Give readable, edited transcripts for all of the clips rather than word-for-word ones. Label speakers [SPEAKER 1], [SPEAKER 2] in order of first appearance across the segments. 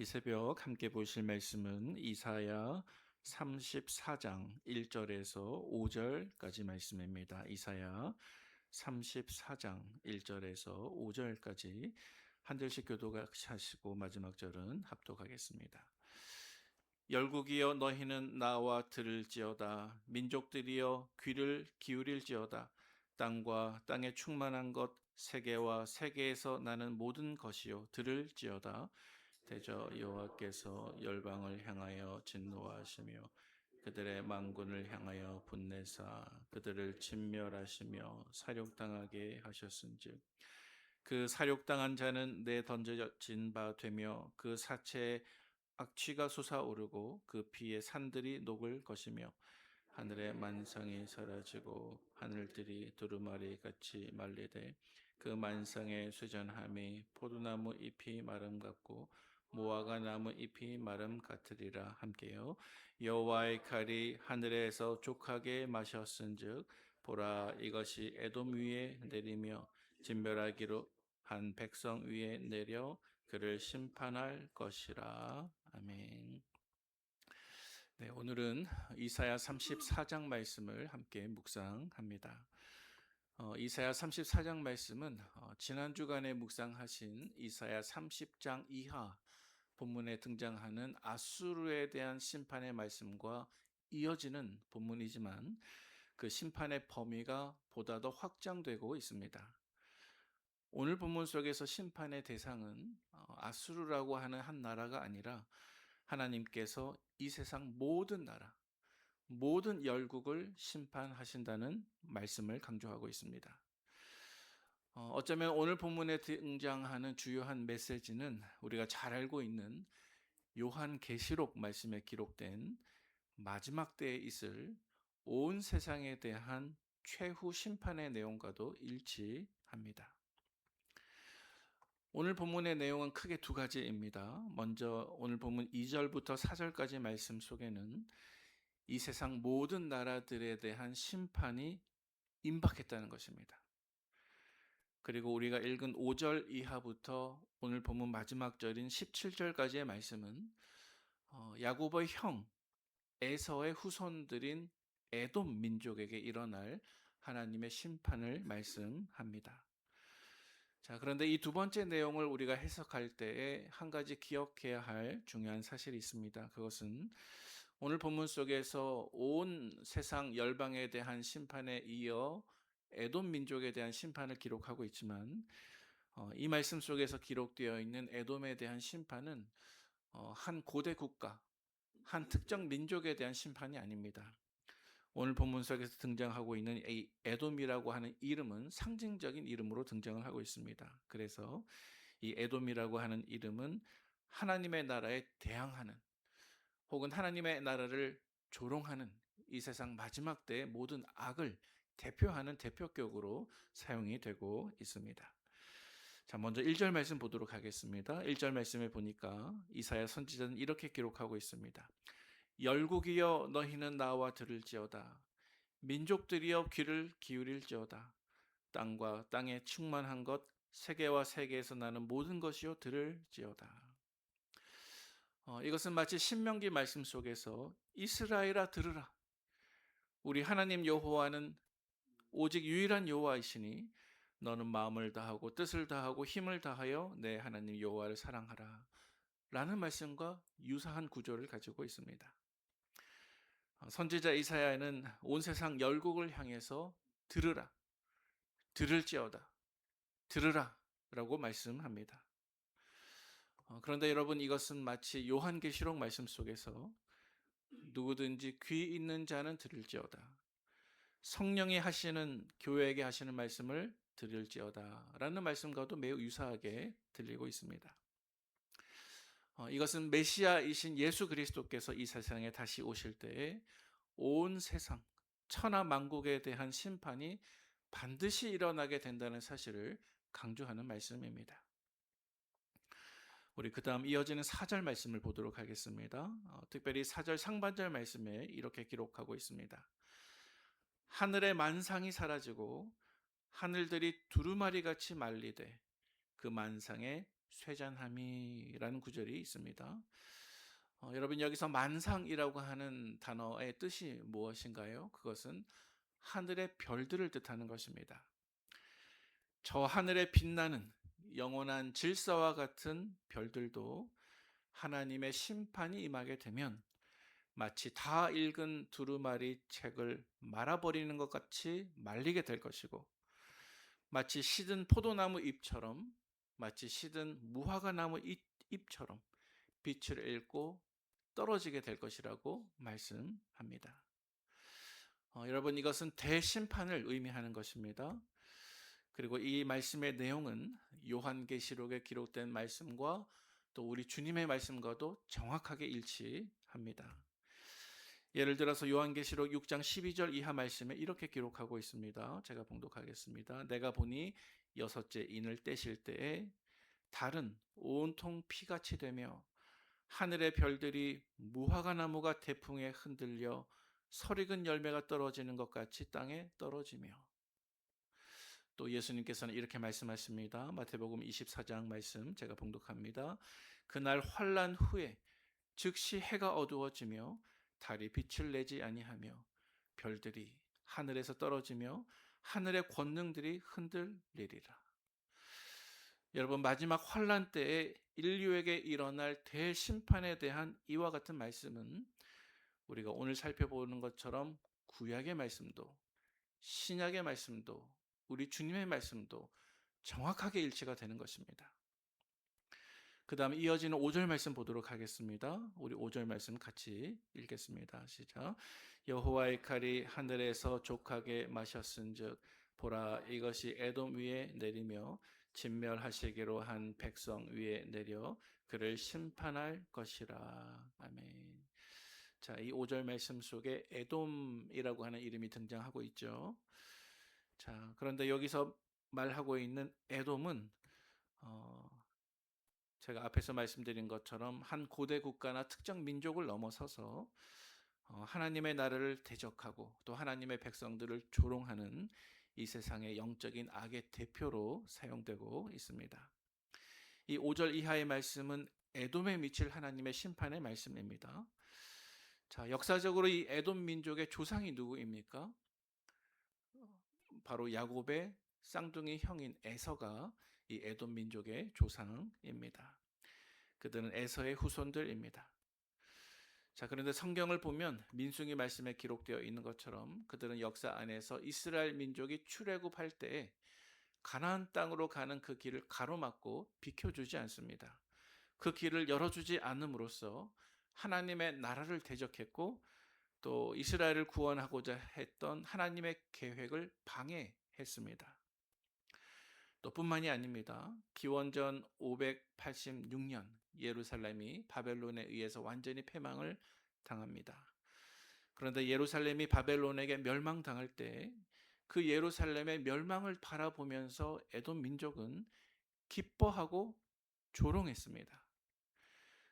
[SPEAKER 1] 이 새벽 함께 보실 말씀은 이사야 34장 1절에서 5절까지 말씀입니다. 이사야 34장 1절에서 5절까지 한 절씩 교독하시고 마지막 절은 합독하겠습니다. 열국이여 너희는 나와 들을지어다. 민족들이여 귀를 기울일지어다. 땅과 땅에 충만한 것 세계와 세계에서 나는 모든 것이요 들을지어다. 대저 여호와께서 열방을 향하여 진노하시며 그들의 만군을 향하여 분내사 그들을 진멸하시며 사륙당하게 하셨은즉 그 사륙당한 자는 내 던져진 바 되며 그 사체에 악취가 솟아오르고 그 피에 산들이 녹을 것이며 하늘의 만상이 사라지고 하늘들이 두루마리 같이 말리되 그 만상의 쇠전함이 포도나무 잎이 마름 같고 무화과 나무 잎이 마름 같으리라. 함께요. 여호와의 칼이 하늘에서 족하게 마셨은즉 보라 이것이 에돔 위에 내리며 진멸하기로 한 백성 위에 내려 그를 심판할 것이라. 아멘. 네, 오늘은 이사야 34장 말씀을 함께 묵상합니다. 이사야 34장 말씀은 지난 주간에 묵상하신 이사야 30장 이하 본문에 등장하는 아수르에 대한 심판의 말씀과 이어지는 본문이지만 그 심판의 범위가 보다 더 확장되고 있습니다. 오늘 본문 속에서 심판의 대상은 아수르라고 하는 한 나라가 아니라 하나님께서 이 세상 모든 나라, 모든 열국을 심판하신다는 말씀을 강조하고 있습니다. 어쩌면 오늘 본문에 등장하는 주요한 메시지는 우리가 잘 알고 있는 요한계시록 말씀에 기록된 마지막 때에 있을 온 세상에 대한 최후 심판의 내용과도 일치합니다. 오늘 본문의 내용은 크게 두 가지입니다. 먼저 오늘 본문 2절부터 4절까지 말씀 속에는 이 세상 모든 나라들에 대한 심판이 임박했다는 것입니다. 그리고 우리가 읽은 5절 이하부터 오늘 본문 마지막 절인 17절까지의 말씀은 야곱의 형 에서의 후손들인 에돔 민족에게 일어날 하나님의 심판을 말씀합니다. 자, 그런데 이 두 번째 내용을 우리가 해석할 때에 한 가지 기억해야 할 중요한 사실이 있습니다. 그것은 오늘 본문 속에서 온 세상 열방에 대한 심판에 이어 에돔 민족에 대한 심판을 기록하고 있지만 이 말씀 속에서 기록되어 있는 에돔에 대한 심판은 한 고대 국가, 한 특정 민족에 대한 심판이 아닙니다. 오늘 본문 속에서 등장하고 있는 이 에돔이라고 하는 이름은 상징적인 이름으로 등장을 하고 있습니다. 그래서 이 에돔이라고 하는 이름은 하나님의 나라에 대항하는 혹은 하나님의 나라를 조롱하는 이 세상 마지막 때의 모든 악을 대표하는 대표격으로 사용이 되고 있습니다. 자, 먼저 1절 말씀 보도록 하겠습니다. 1절 말씀에 보니까 이사야 선지자는 이렇게 기록하고 있습니다. 열국이여 너희는 나와 들을지어다. 민족들이여 귀를 기울일지어다. 땅과 땅에 충만한 것 세계와 세계에서 나는 모든 것이요 들을지어다. 이것은 마치 신명기 말씀 속에서 이스라엘아 들으라. 우리 하나님 여호와는 오직 유일한 여호와이시니 너는 마음을 다하고 뜻을 다하고 힘을 다하여 내 하나님 여호와를 사랑하라. 라는 말씀과 유사한 구조를 가지고 있습니다. 선지자 이사야는 온 세상 열국을 향해서 들으라, 들을지어다, 들으라 라고 말씀합니다. 그런데 여러분 이것은 마치 요한계시록 말씀 속에서 누구든지 귀 있는 자는 들을지어다. 성령이 하시는 교회에게 하시는 말씀을 들을지어다 라는 말씀과도 매우 유사하게 들리고 있습니다. 이것은 메시아이신 예수 그리스도께서 이 세상에 다시 오실 때에 온 세상 천하 만국에 대한 심판이 반드시 일어나게 된다는 사실을 강조하는 말씀입니다. 우리 그 다음 이어지는 4절 말씀을 보도록 하겠습니다. 특별히 4절 상반절 말씀에 이렇게 기록하고 있습니다. 하늘의 만상이 사라지고 하늘들이 두루마리 같이 말리되 그 만상에 쇠잔함이라는 구절이 있습니다. 여러분 여기서 만상이라고 하는 단어의 뜻이 무엇인가요? 그것은 하늘의 별들을 뜻하는 것입니다. 저 하늘에 빛나는 영원한 질서와 같은 별들도 하나님의 심판이 임하게 되면 마치 다 읽은 두루마리 책을 말아버리는 것 같이 말리게 될 것이고, 마치 시든 포도나무 잎처럼, 마치 시든 무화과나무 잎처럼 빛을 잃고 떨어지게 될 것이라고 말씀합니다. 여러분 이것은 대심판을 의미하는 것입니다. 그리고 이 말씀의 내용은 요한계시록에 기록된 말씀과 또 우리 주님의 말씀과도 정확하게 일치합니다. 예를 들어서 요한계시록 6장 12절 이하 말씀에 이렇게 기록하고 있습니다. 제가 봉독하겠습니다. 내가 보니 여섯째 인을 떼실 때에 달은 온통 피같이 되며 하늘의 별들이 무화과 나무가 태풍에 흔들려 설익은 열매가 떨어지는 것 같이 땅에 떨어지며, 또 예수님께서는 이렇게 말씀하십니다. 마태복음 24장 말씀 제가 봉독합니다. 그날 환난 후에 즉시 해가 어두워지며 달이 빛을 내지 아니하며 별들이 하늘에서 떨어지며 하늘의 권능들이 흔들리리라. 여러분 마지막 환난 때에 인류에게 일어날 대심판에 대한 이와 같은 말씀은 우리가 오늘 살펴보는 것처럼 구약의 말씀도 신약의 말씀도 우리 주님의 말씀도 정확하게 일치가 되는 것입니다. 그 다음에 이어지는 5절 말씀 보도록 하겠습니다. 우리 5절 말씀 같이 읽겠습니다. 시작. 여호와의 칼이 하늘에서 족하게 마셨은즉 보라 이것이 에돔 위에 내리며 진멸하시기로 한 백성 위에 내려 그를 심판할 것이라. 아멘. 자, 이 5절 말씀 속에 에돔이라고 하는 이름이 등장하고 있죠. 자, 그런데 여기서 말하고 있는 에돔은 제가 앞에서 말씀드린 것처럼 한 고대 국가나 특정 민족을 넘어서서 하나님의 나라를 대적하고 또 하나님의 백성들을 조롱하는 이 세상의 영적인 악의 대표로 사용되고 있습니다. 이 5절 이하의 말씀은 에돔에 미칠 하나님의 심판의 말씀입니다. 자, 역사적으로 이 에돔 민족의 조상이 누구입니까? 바로 야곱의 쌍둥이 형인 에서가 이 에돔 민족의 조상입니다. 그들은 에서의 후손들입니다. 자, 그런데 성경을 보면 민수기 말씀에 기록되어 있는 것처럼 그들은 역사 안에서 이스라엘 민족이 출애굽할 때에 가나안 땅으로 가는 그 길을 가로막고 비켜주지 않습니다. 그 길을 열어주지 않음으로써 하나님의 나라를 대적했고 또 이스라엘을 구원하고자 했던 하나님의 계획을 방해했습니다. 또 뿐만이 아닙니다. 기원전 586년 예루살렘이 바벨론에 의해서 완전히 패망을 당합니다. 그런데 예루살렘이 바벨론에게 멸망당할 때 그 예루살렘의 멸망을 바라보면서 에돔 민족은 기뻐하고 조롱했습니다.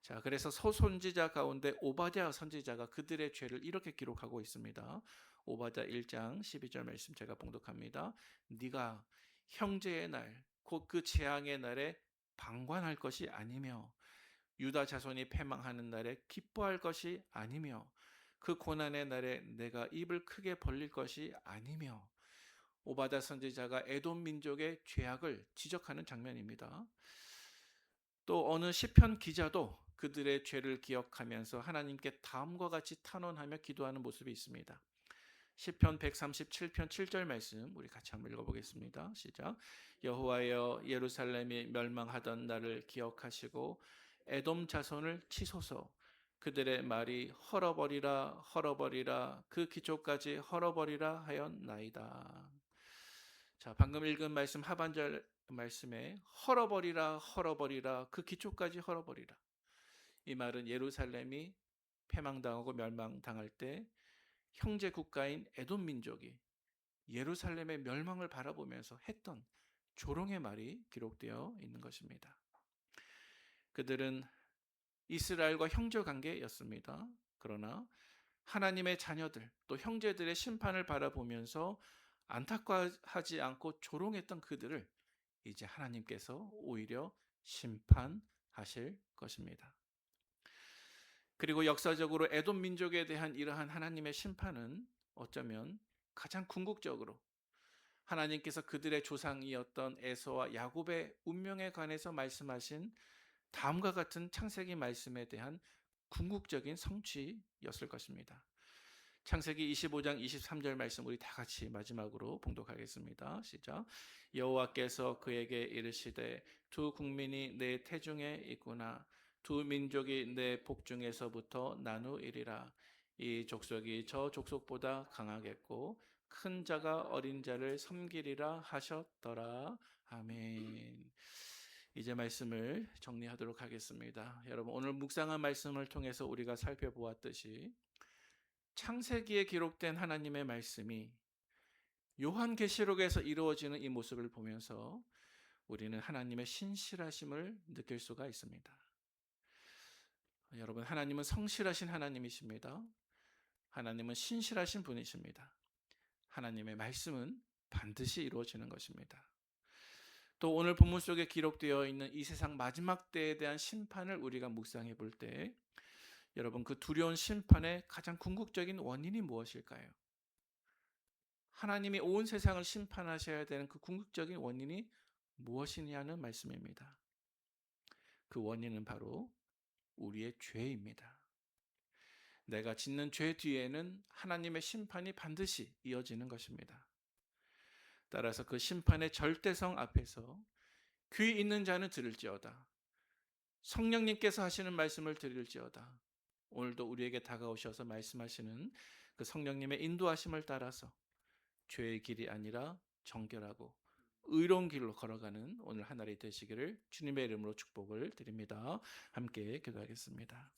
[SPEAKER 1] 자, 그래서 서선지자 가운데 오바댜 선지자가 그들의 죄를 이렇게 기록하고 있습니다. 오바댜 1장 12절 말씀 제가 봉독합니다. 네가 형제의 날, 곧 그 재앙의 날에 방관할 것이 아니며 유다 자손이 패망하는 날에 기뻐할 것이 아니며 그 고난의 날에 내가 입을 크게 벌릴 것이 아니며, 오바댜 선지자가 에돔 민족의 죄악을 지적하는 장면입니다. 또 어느 시편 기자도 그들의 죄를 기억하면서 하나님께 다음과 같이 탄원하며 기도하는 모습이 있습니다. 시편 137편 7절 말씀 우리 같이 한번 읽어보겠습니다. 시작. 여호와여 예루살렘이 멸망하던 날을 기억하시고 에돔 자손을 치소서. 그들의 말이 헐어버리라 헐어버리라 그 기초까지 헐어버리라 하였나이다. 자, 방금 읽은 말씀 하반절 말씀에 헐어버리라 헐어버리라 그 기초까지 헐어버리라, 이 말은 예루살렘이 패망당하고 멸망당할 때 형제 국가인 에돔 민족이 예루살렘의 멸망을 바라보면서 했던 조롱의 말이 기록되어 있는 것입니다. 그들은 이스라엘과 형제 관계였습니다. 그러나 하나님의 자녀들 또 형제들의 심판을 바라보면서 안타까워하지 않고 조롱했던 그들을 이제 하나님께서 오히려 심판하실 것입니다. 그리고 역사적으로 에돔 민족에 대한 이러한 하나님의 심판은 어쩌면 가장 궁극적으로 하나님께서 그들의 조상이었던 에서와 야곱의 운명에 관해서 말씀하신 다음과 같은 창세기 말씀에 대한 궁극적인 성취였을 것입니다. 창세기 25장 23절 말씀 우리 다 같이 마지막으로 봉독하겠습니다. 시작. 여호와께서 그에게 이르시되 두 국민이 내 태중에 있구나. 두 민족이 내 복중에서부터 나누이리라. 이 족속이 저 족속보다 강하겠고 큰 자가 어린 자를 섬기리라 하셨더라. 아멘. 이제 말씀을 정리하도록 하겠습니다. 여러분, 오늘 묵상한 말씀을 통해서 우리가 살펴보았듯이 창세기에 기록된 하나님의 말씀이 요한계시록에서 이루어지는 이 모습을 보면서 우리는 하나님의 신실하심을 느낄 수가 있습니다. 여러분, 하나님은 성실하신 하나님이십니다. 하나님은 신실하신 분이십니다. 하나님의 말씀은 반드시 이루어지는 것입니다. 또 오늘 본문 속에 기록되어 있는 이 세상 마지막 때에 대한 심판을 우리가 묵상해 볼 때 여러분, 그 두려운 심판의 가장 궁극적인 원인이 무엇일까요? 하나님이 온 세상을 심판하셔야 되는 그 궁극적인 원인이 무엇이냐는 말씀입니다. 그 원인은 바로 우리의 죄입니다. 내가 짓는 죄 뒤에는 하나님의 심판이 반드시 이어지는 것입니다. 따라서 그 심판의 절대성 앞에서 귀 있는 자는 들을지어다. 성령님께서 하시는 말씀을 들을지어다. 오늘도 우리에게 다가오셔서 말씀하시는 그 성령님의 인도하심을 따라서 죄의 길이 아니라 정결하고 의로운 길로 걸어가는 오늘 한 날이 되시기를 주님의 이름으로 축복을 드립니다. 함께 기도하겠습니다.